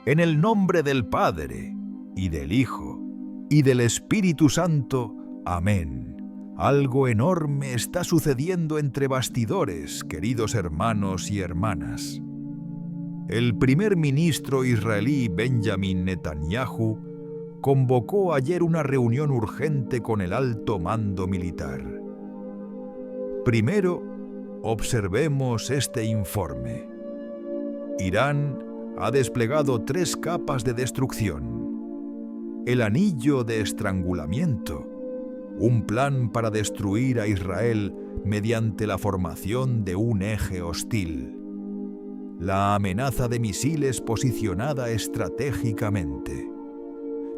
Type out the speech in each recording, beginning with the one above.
En el nombre del Padre, y del Hijo, y del Espíritu Santo. Amén. Algo enorme está sucediendo entre bastidores, queridos hermanos y hermanas. El primer ministro israelí Benjamin Netanyahu convocó ayer una reunión urgente con el alto mando militar. Primero, observemos este informe. Irán ha desplegado 3 capas de destrucción. El anillo de estrangulamiento, un plan para destruir a Israel mediante la formación de un eje hostil. La amenaza de misiles posicionada estratégicamente.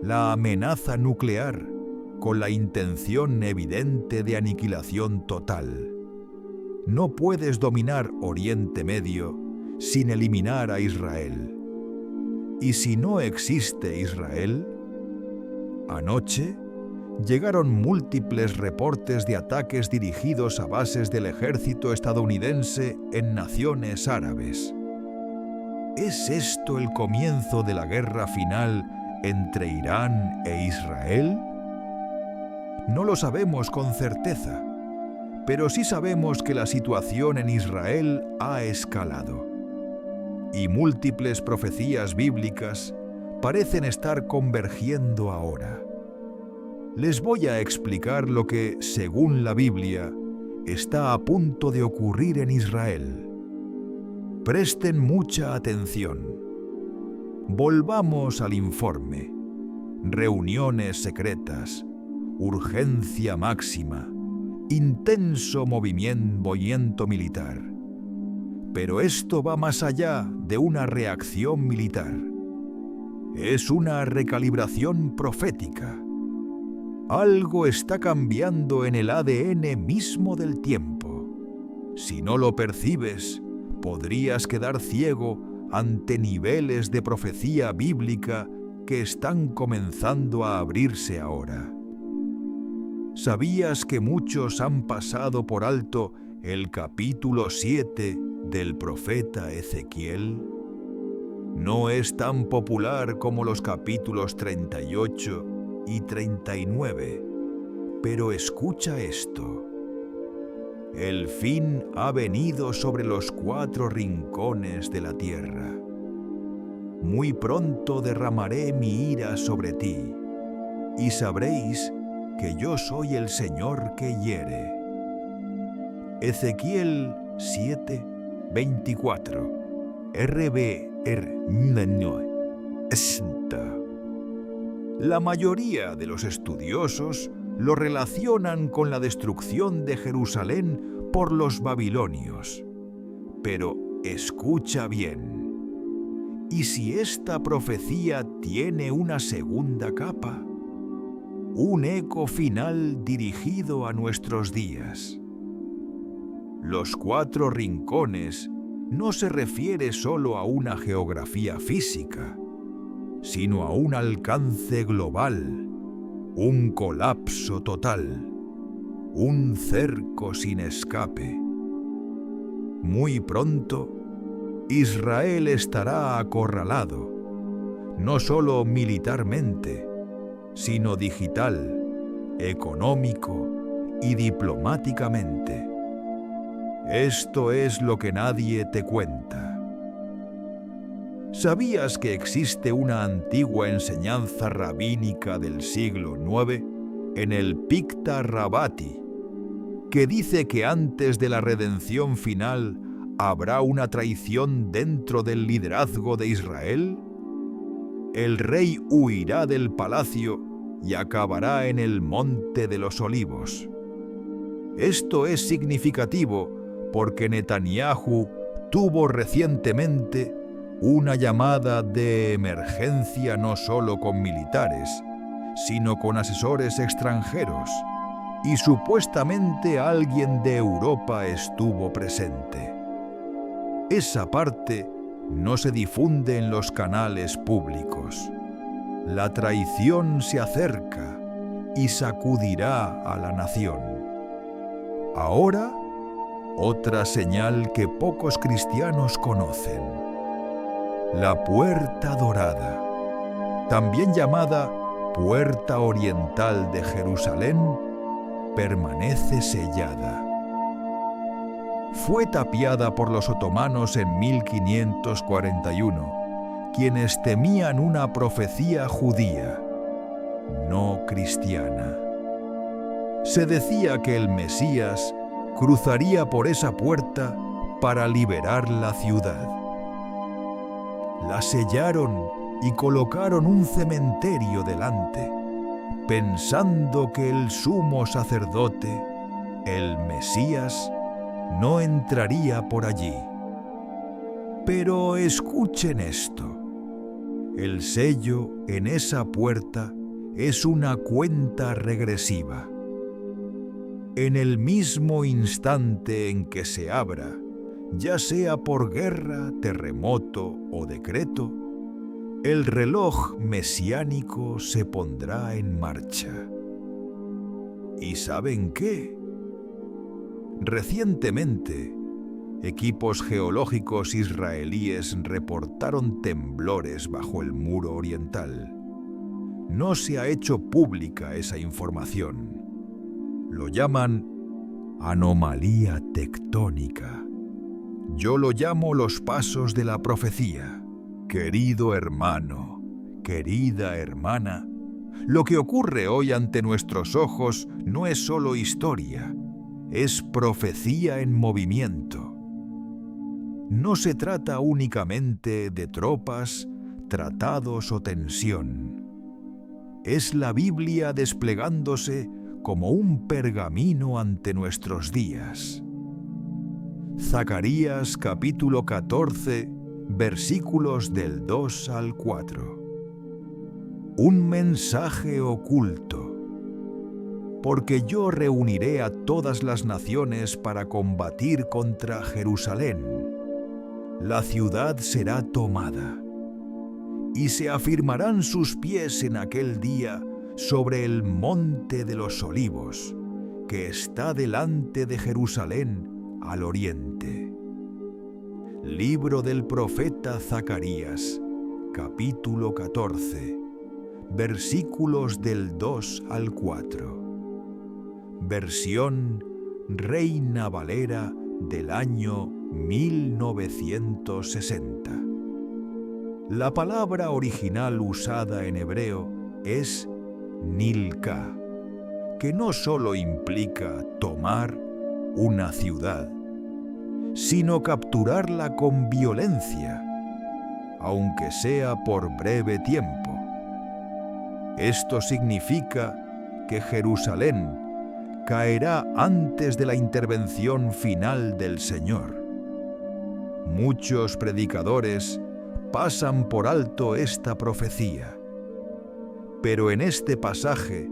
La amenaza nuclear, con la intención evidente de aniquilación total. No puedes dominar Oriente Medio sin eliminar a Israel. ¿Y si no existe Israel? Anoche llegaron múltiples reportes de ataques dirigidos a bases del ejército estadounidense en naciones árabes. ¿Es esto el comienzo de la guerra final entre Irán e Israel? No lo sabemos con certeza, pero sí sabemos que la situación en Israel ha escalado. Y múltiples profecías bíblicas parecen estar convergiendo ahora. Les voy a explicar lo que, según la Biblia, está a punto de ocurrir en Israel. Presten mucha atención. Volvamos al informe. Reuniones secretas, urgencia máxima, intenso movimiento militar. Pero esto va más allá de una reacción militar. Es una recalibración profética. Algo está cambiando en el ADN mismo del tiempo. Si no lo percibes, podrías quedar ciego ante niveles de profecía bíblica que están comenzando a abrirse ahora. ¿Sabías que muchos han pasado por alto el capítulo 7 del profeta Ezequiel? No es tan popular como los capítulos 38 y 39, pero escucha esto. El fin ha venido sobre los 4 rincones de la tierra. Muy pronto derramaré mi ira sobre ti, y sabréis que yo soy el Señor que hiere. Ezequiel 7:24. La mayoría de los estudiosos lo relacionan con la destrucción de Jerusalén por los babilonios. Pero escucha bien. ¿Y si esta profecía tiene una segunda capa? Un eco final dirigido a nuestros días. Los 4 rincones no se refiere solo a una geografía física, sino a un alcance global, un colapso total, un cerco sin escape. Muy pronto, Israel estará acorralado, no solo militarmente, sino digital, económico y diplomáticamente. Esto es lo que nadie te cuenta. ¿Sabías que existe una antigua enseñanza rabínica del siglo IX en el Picta Rabbati que dice que antes de la redención final habrá una traición dentro del liderazgo de Israel? El rey huirá del palacio y acabará en el Monte de los Olivos. Esto es significativo porque Netanyahu tuvo recientemente una llamada de emergencia no solo con militares, sino con asesores extranjeros, y supuestamente alguien de Europa estuvo presente. Esa parte no se difunde en los canales públicos. La traición se acerca y sacudirá a la nación. Ahora, otra señal que pocos cristianos conocen. La puerta dorada, también llamada Puerta Oriental de Jerusalén, permanece sellada. Fue tapiada por los otomanos en 1541, quienes temían una profecía judía, no cristiana. Se decía que el Mesías cruzaría por esa puerta para liberar la ciudad. La sellaron y colocaron un cementerio delante, pensando que el sumo sacerdote, el Mesías, no entraría por allí. Pero escuchen esto: el sello en esa puerta es una cuenta regresiva. En el mismo instante en que se abra, ya sea por guerra, terremoto o decreto, el reloj mesiánico se pondrá en marcha. ¿Y saben qué? Recientemente, equipos geológicos israelíes reportaron temblores bajo el muro oriental. No se ha hecho pública esa información. Lo llaman anomalía tectónica. Yo lo llamo los pasos de la profecía. Querido hermano, querida hermana, lo que ocurre hoy ante nuestros ojos no es solo historia, es profecía en movimiento. No se trata únicamente de tropas, tratados o tensión. Es la Biblia desplegándose como un pergamino ante nuestros días. Zacarías capítulo 14, versículos del 2 al 4. Un mensaje oculto. Porque yo reuniré a todas las naciones para combatir contra Jerusalén. La ciudad será tomada, y se afirmarán sus pies en aquel día sobre el monte de los Olivos, que está delante de Jerusalén al oriente. Libro del profeta Zacarías, capítulo 14, versículos del 2 al 4. Versión Reina Valera del año 1960. La palabra original usada en hebreo es Nilka, que no solo implica tomar una ciudad, sino capturarla con violencia, aunque sea por breve tiempo. Esto significa que Jerusalén caerá antes de la intervención final del Señor. Muchos predicadores pasan por alto esta profecía, pero en este pasaje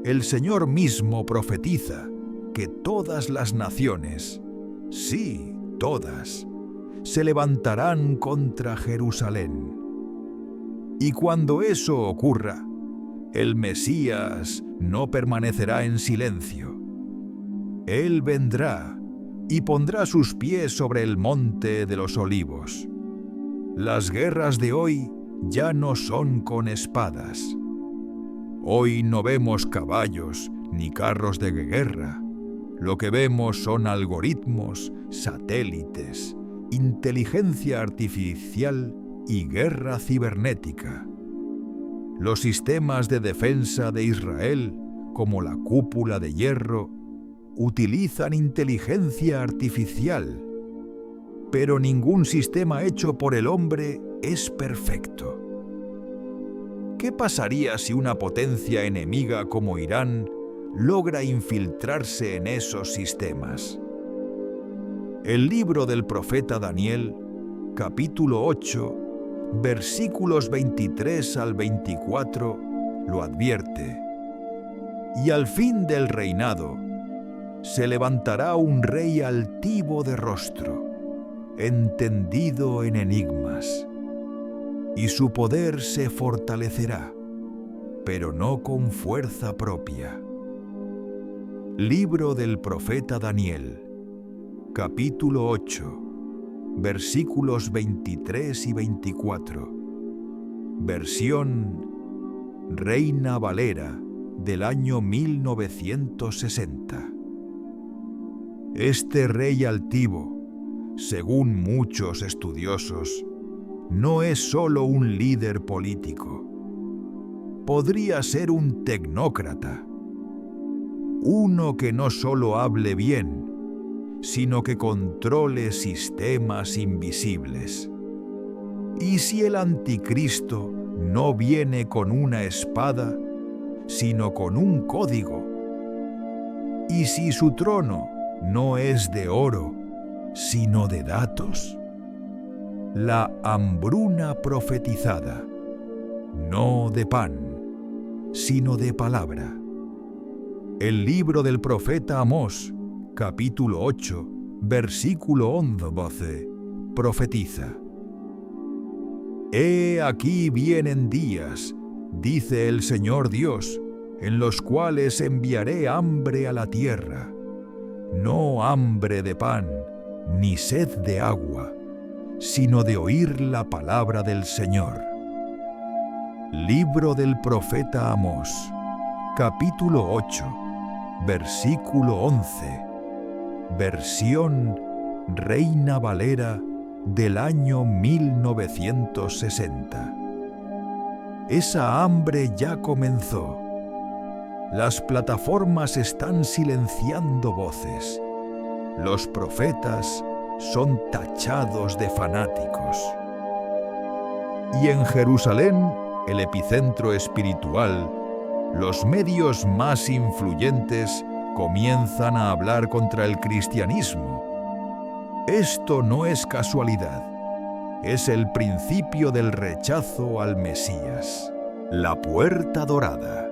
el Señor mismo profetiza que todas las naciones, sí, todas, se levantarán contra Jerusalén. Y cuando eso ocurra, el Mesías no permanecerá en silencio. Él vendrá y pondrá sus pies sobre el monte de los Olivos. Las guerras de hoy ya no son con espadas. Hoy no vemos caballos ni carros de guerra. Lo que vemos son algoritmos, satélites, inteligencia artificial y guerra cibernética. Los sistemas de defensa de Israel, como la cúpula de hierro, utilizan inteligencia artificial, pero ningún sistema hecho por el hombre es perfecto. ¿Qué pasaría si una potencia enemiga como Irán logra infiltrarse en esos sistemas? El libro del profeta Daniel, capítulo 8, versículos 23 al 24, lo advierte. Y al fin del reinado, se levantará un rey altivo de rostro, entendido en enigmas, y su poder se fortalecerá, pero no con fuerza propia. Libro del profeta Daniel, capítulo 8, versículos 23 y 24. Versión Reina Valera del año 1960. Este rey altivo, según muchos estudiosos, no es solo un líder político. Podría ser un tecnócrata, uno que no solo hable bien, sino que controle sistemas invisibles. ¿Y si el anticristo no viene con una espada, sino con un código? ¿Y si su trono no es de oro, sino de datos? La hambruna profetizada, no de pan, sino de palabra. El libro del profeta Amós, capítulo 8, versículo 11, profetiza: He aquí vienen días, dice el Señor Dios, en los cuales enviaré hambre a la tierra, no hambre de pan, ni sed de agua, sino de oír la palabra del Señor. Libro del profeta Amós, capítulo 8, versículo 11, versión Reina Valera del año 1960. Esa hambre ya comenzó. Las plataformas están silenciando voces. Los profetas son tachados de fanáticos. Y en Jerusalén, el epicentro espiritual, los medios más influyentes comienzan a hablar contra el cristianismo. Esto no es casualidad, es el principio del rechazo al Mesías. La puerta dorada.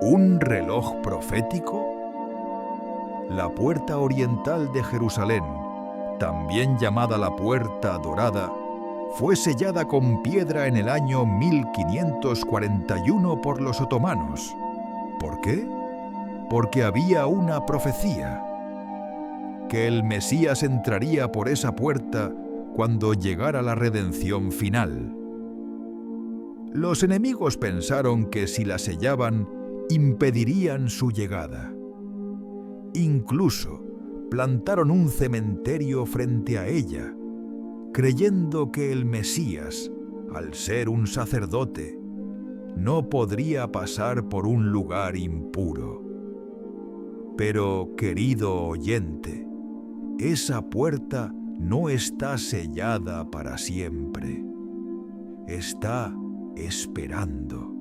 ¿Un reloj profético? La puerta oriental de Jerusalén, también llamada la puerta dorada, fue sellada con piedra en el año 1541 por los otomanos. ¿Por qué? Porque había una profecía, que el Mesías entraría por esa puerta cuando llegara la redención final. Los enemigos pensaron que si la sellaban, impedirían su llegada. Incluso plantaron un cementerio frente a ella, creyendo que el Mesías, al ser un sacerdote, no podría pasar por un lugar impuro. Pero, querido oyente, esa puerta no está sellada para siempre. Está esperando.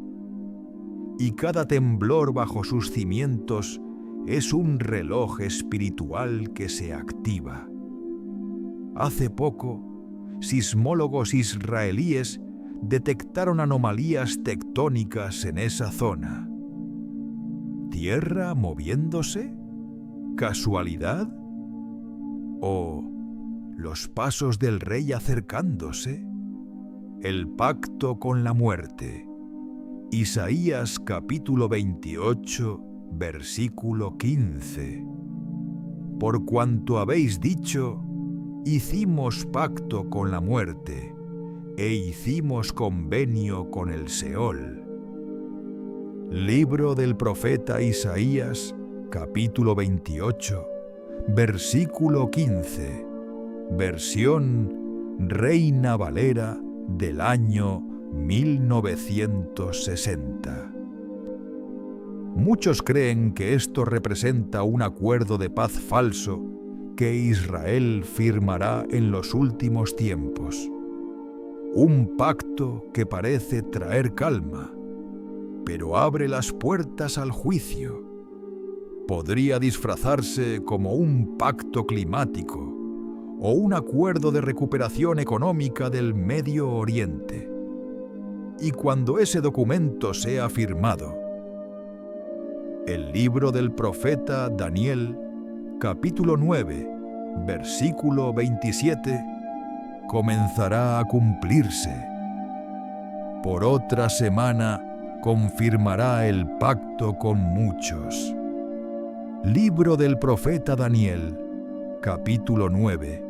Y cada temblor bajo sus cimientos es un reloj espiritual que se activa. Hace poco, sismólogos israelíes detectaron anomalías tectónicas en esa zona. ¿Tierra moviéndose? ¿Casualidad? ¿O los pasos del rey acercándose? El pacto con la muerte. Isaías capítulo 28, versículo 15. Por cuanto habéis dicho, hicimos pacto con la muerte, e hicimos convenio con el Seol. Libro del profeta Isaías, capítulo 28, versículo 15, versión Reina Valera del año 1960. Muchos creen que esto representa un acuerdo de paz falso que Israel firmará en los últimos tiempos. Un pacto que parece traer calma, pero abre las puertas al juicio. Podría disfrazarse como un pacto climático o un acuerdo de recuperación económica del Medio Oriente. Y cuando ese documento sea firmado, el libro del profeta Daniel, capítulo 9, versículo 27, comenzará a cumplirse. Por otra semana confirmará el pacto con muchos. Libro del profeta Daniel, capítulo 9,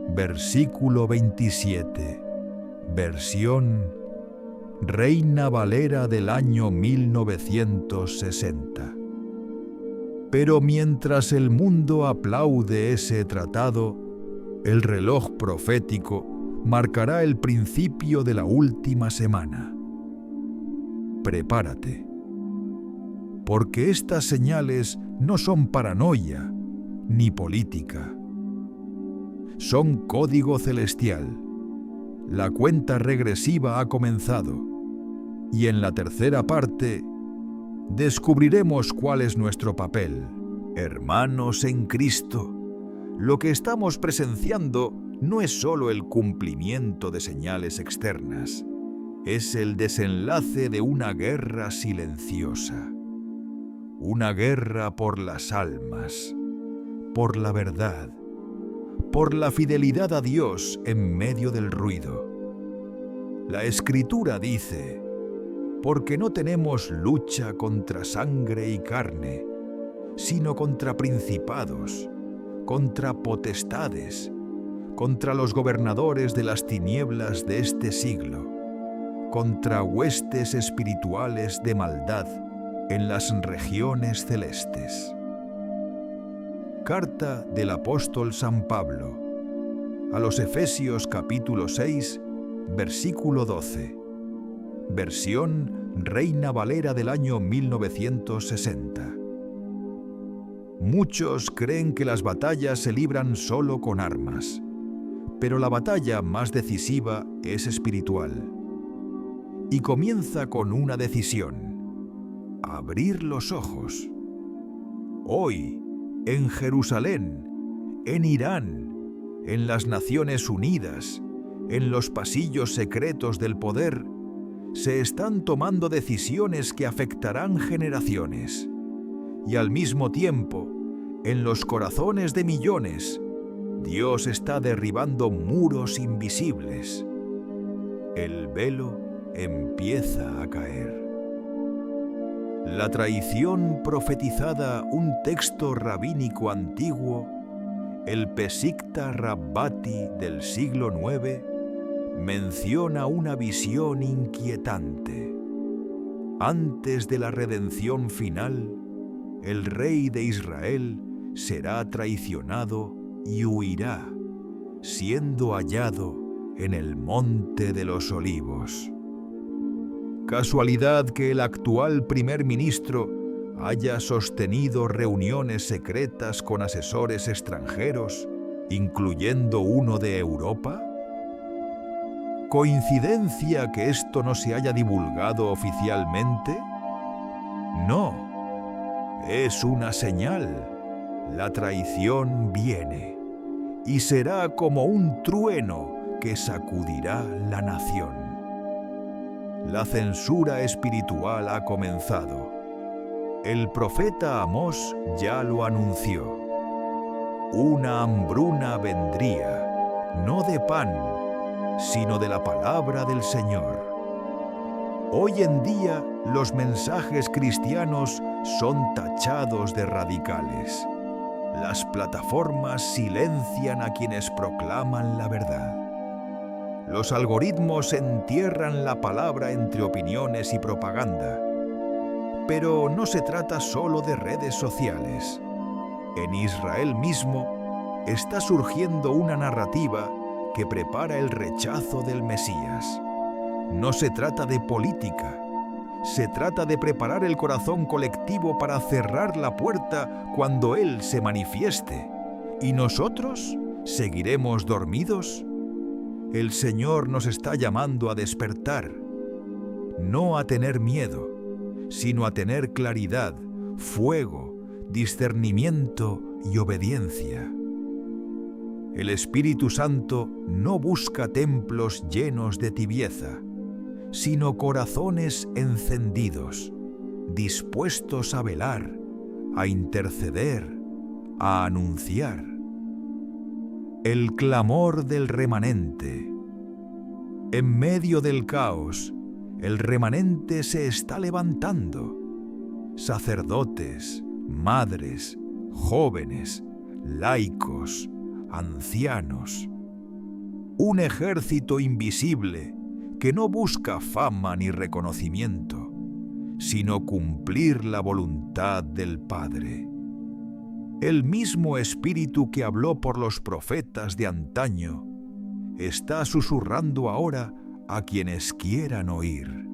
versículo 27, versión Reina Valera del año 1960. Pero mientras el mundo aplaude ese tratado, el reloj profético marcará el principio de la última semana. Prepárate, porque estas señales no son paranoia ni política. Son código celestial. La cuenta regresiva ha comenzado, y en la tercera parte descubriremos cuál es nuestro papel. Hermanos en Cristo, lo que estamos presenciando no es solo el cumplimiento de señales externas, es el desenlace de una guerra silenciosa. Una guerra por las almas, por la verdad, por la fidelidad a Dios en medio del ruido. La Escritura dice: porque no tenemos lucha contra sangre y carne, sino contra principados, contra potestades, contra los gobernadores de las tinieblas de este siglo, contra huestes espirituales de maldad en las regiones celestes. Carta del apóstol San Pablo a los Efesios capítulo 6, versículo 12, versión Reina Valera del año 1960. Muchos creen que las batallas se libran solo con armas, pero la batalla más decisiva es espiritual. Y comienza con una decisión: abrir los ojos. Hoy, en Jerusalén, en Irán, en las Naciones Unidas, en los pasillos secretos del poder, se están tomando decisiones que afectarán generaciones. Y al mismo tiempo, en los corazones de millones, Dios está derribando muros invisibles. El velo empieza a caer. La traición profetizada, un texto rabínico antiguo, el Pesikta Rabbati del siglo IX, menciona una visión inquietante. Antes de la redención final, el rey de Israel será traicionado y huirá, siendo hallado en el Monte de los Olivos. ¿Casualidad que el actual primer ministro haya sostenido reuniones secretas con asesores extranjeros, incluyendo uno de Europa? ¿Coincidencia que esto no se haya divulgado oficialmente? No, es una señal. La traición viene y será como un trueno que sacudirá la nación. La censura espiritual ha comenzado. El profeta Amós ya lo anunció. Una hambruna vendría, no de pan, sino de la palabra del Señor. Hoy en día, los mensajes cristianos son tachados de radicales. Las plataformas silencian a quienes proclaman la verdad. Los algoritmos entierran la palabra entre opiniones y propaganda. Pero no se trata solo de redes sociales. En Israel mismo está surgiendo una narrativa que prepara el rechazo del Mesías. No se trata de política. Se trata de preparar el corazón colectivo para cerrar la puerta cuando Él se manifieste. ¿Y nosotros seguiremos dormidos? El Señor nos está llamando a despertar, no a tener miedo, sino a tener claridad, fuego, discernimiento y obediencia. El Espíritu Santo no busca templos llenos de tibieza, sino corazones encendidos, dispuestos a velar, a interceder, a anunciar. El clamor del remanente. En medio del caos, el remanente se está levantando. Sacerdotes, madres, jóvenes, laicos, ancianos, un ejército invisible que no busca fama ni reconocimiento, sino cumplir la voluntad del Padre. El mismo Espíritu que habló por los profetas de antaño está susurrando ahora a quienes quieran oír.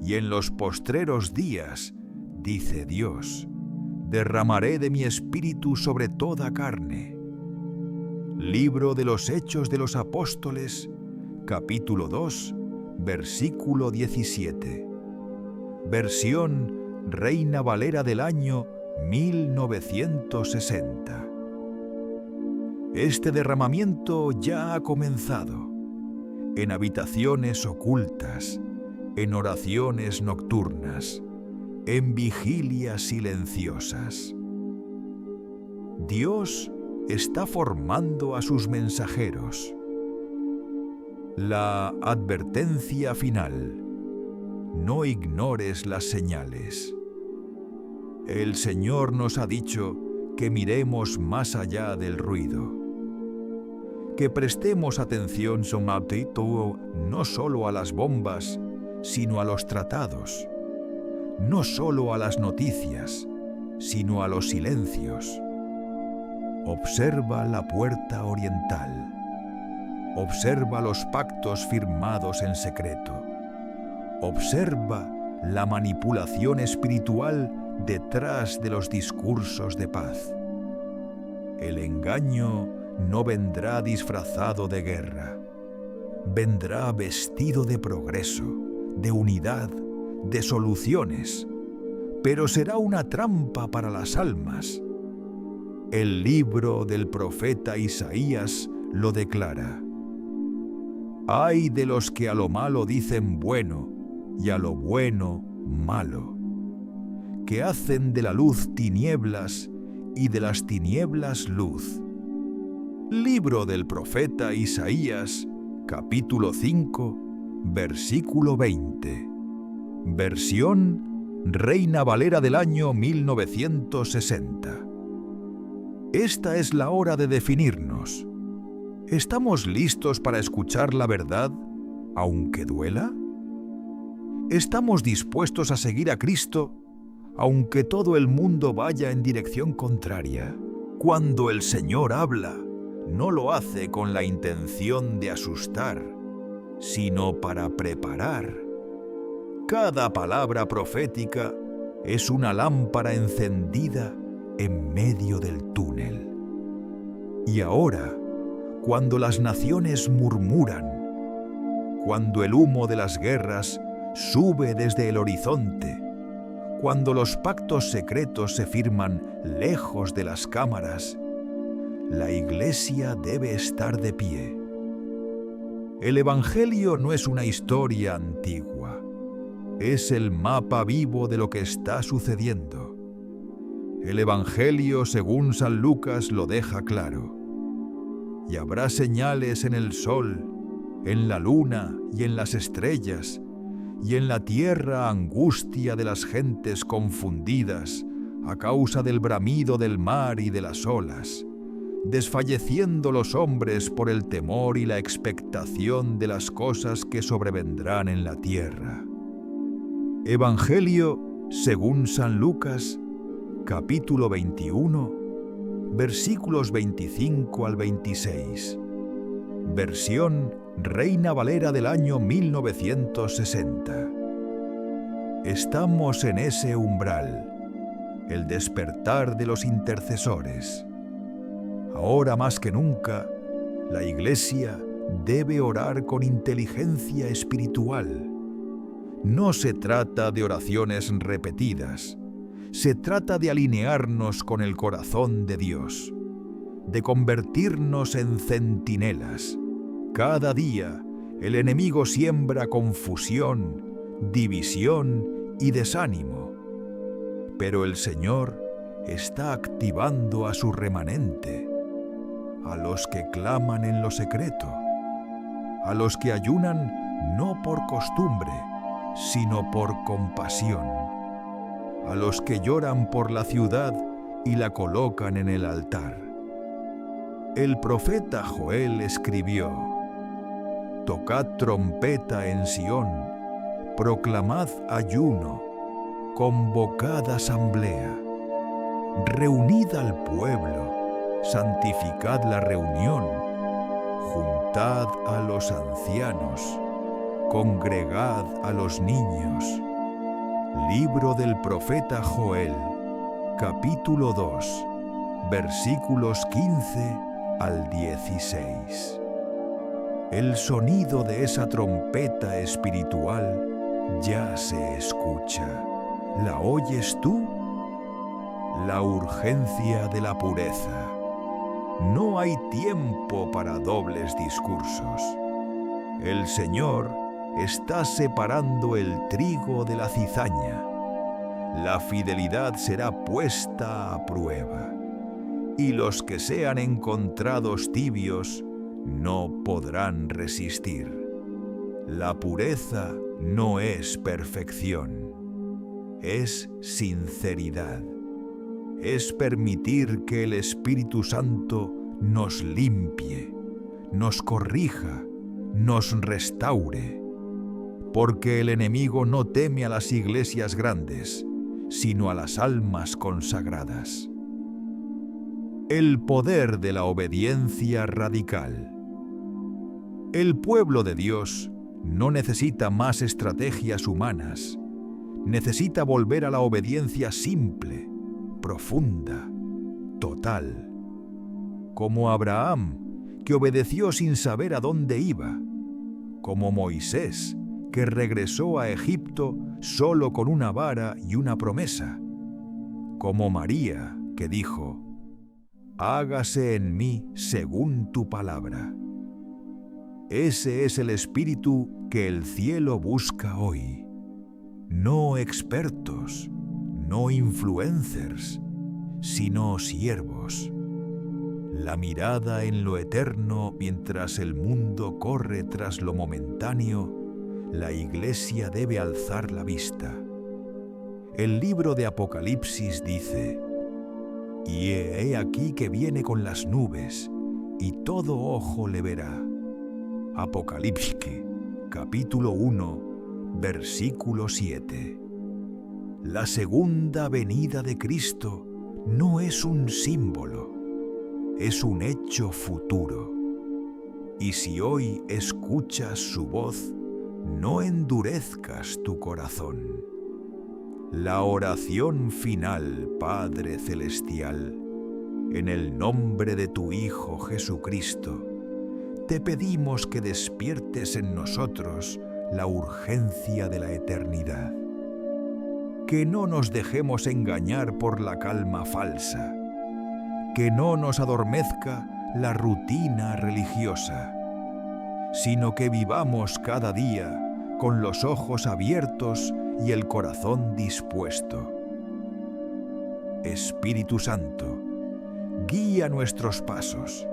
Y en los postreros días, dice Dios, derramaré de mi Espíritu sobre toda carne. Libro de los Hechos de los Apóstoles, capítulo 2, versículo 17. Versión Reina Valera del año 1960. Este derramamiento ya ha comenzado, en habitaciones ocultas, en oraciones nocturnas, en vigilias silenciosas. Dios está formando a sus mensajeros. La advertencia final: no ignores las señales. El Señor nos ha dicho que miremos más allá del ruido, que prestemos atención no solo a las bombas, sino a los tratados, no solo a las noticias, sino a los silencios. Observa la puerta oriental, observa los pactos firmados en secreto, observa la manipulación espiritual detrás de los discursos de paz. El engaño no vendrá disfrazado de guerra, vendrá vestido de progreso, de unidad, de soluciones, pero será una trampa para las almas. El libro del profeta Isaías lo declara: ay de los que a lo malo dicen bueno y a lo bueno malo, que hacen de la luz tinieblas y de las tinieblas luz. Libro del profeta Isaías, capítulo 5, versículo 20. Versión Reina Valera del año 1960. Esta es la hora de definirnos. ¿Estamos listos para escuchar la verdad, aunque duela? ¿Estamos dispuestos a seguir a Cristo, aunque todo el mundo vaya en dirección contraria? Cuando el Señor habla, no lo hace con la intención de asustar, sino para preparar. Cada palabra profética es una lámpara encendida en medio del túnel. Y ahora, cuando las naciones murmuran, cuando el humo de las guerras sube desde el horizonte, cuando los pactos secretos se firman lejos de las cámaras, la Iglesia debe estar de pie. El Evangelio no es una historia antigua, es el mapa vivo de lo que está sucediendo. El Evangelio, según San Lucas, lo deja claro. Y habrá señales en el sol, en la luna y en las estrellas, y en la tierra angustia de las gentes confundidas a causa del bramido del mar y de las olas, desfalleciendo los hombres por el temor y la expectación de las cosas que sobrevendrán en la tierra. Evangelio según San Lucas, capítulo 21, versículos 25 al 26. Versión Reina Valera del año 1960. Estamos en ese umbral, el despertar de los intercesores. Ahora más que nunca, la Iglesia debe orar con inteligencia espiritual. No se trata de oraciones repetidas, se trata de alinearnos con el corazón de Dios, de convertirnos en centinelas. Cada día el enemigo siembra confusión, división y desánimo, pero el Señor está activando a su remanente, a los que claman en lo secreto, a los que ayunan no por costumbre, sino por compasión, a los que lloran por la ciudad y la colocan en el altar. El profeta Joel escribió: Tocad trompeta en Sión, proclamad ayuno, convocad asamblea, reunid al pueblo, santificad la reunión, juntad a los ancianos, congregad a los niños. Libro del profeta Joel, capítulo 2, versículos 15 al 16. El sonido de esa trompeta espiritual ya se escucha. ¿La oyes tú? La urgencia de la pureza. No hay tiempo para dobles discursos. El Señor está separando el trigo de la cizaña. La fidelidad será puesta a prueba, y los que sean encontrados tibios no podrán resistir. La pureza no es perfección, es sinceridad. Es permitir que el Espíritu Santo nos limpie, nos corrija, nos restaure. Porque el enemigo no teme a las iglesias grandes, sino a las almas consagradas. El poder de la obediencia radical. El pueblo de Dios no necesita más estrategias humanas, necesita volver a la obediencia simple, profunda, total. Como Abraham, que obedeció sin saber a dónde iba. Como Moisés, que regresó a Egipto solo con una vara y una promesa. Como María, que dijo: hágase en mí según tu palabra. Ese es el espíritu que el cielo busca hoy. No expertos, no influencers, sino siervos. La mirada en lo eterno mientras el mundo corre tras lo momentáneo, la Iglesia debe alzar la vista. El libro de Apocalipsis dice: y he aquí que viene con las nubes, y todo ojo le verá. Apocalipsis, capítulo 1, versículo 7. La segunda venida de Cristo no es un símbolo, es un hecho futuro. Y si hoy escuchas su voz, no endurezcas tu corazón. La oración final, Padre Celestial, en el nombre de tu Hijo Jesucristo, te pedimos que despiertes en nosotros la urgencia de la eternidad. Que no nos dejemos engañar por la calma falsa, que no nos adormezca la rutina religiosa, sino que vivamos cada día con los ojos abiertos y el corazón dispuesto. Espíritu Santo, guía nuestros pasos,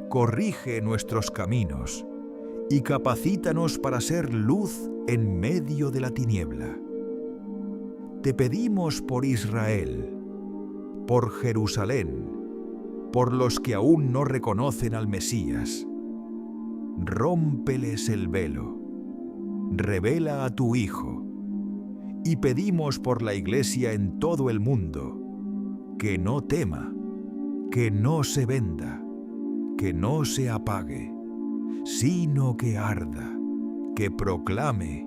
corrige nuestros caminos y capacítanos para ser luz en medio de la tiniebla. Te pedimos por Israel, por Jerusalén, por los que aún no reconocen al Mesías. Rómpeles el velo, revela a tu Hijo, y pedimos por la Iglesia en todo el mundo, que no tema, que no se venda, que no se apague, sino que arda, que proclame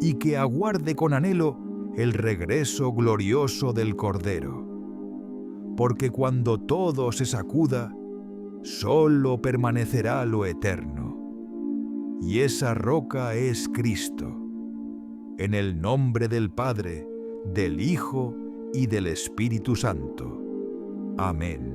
y que aguarde con anhelo el regreso glorioso del Cordero. Porque cuando todo se sacuda, solo permanecerá lo eterno. Y esa roca es Cristo. En el nombre del Padre, del Hijo y del Espíritu Santo. Amén.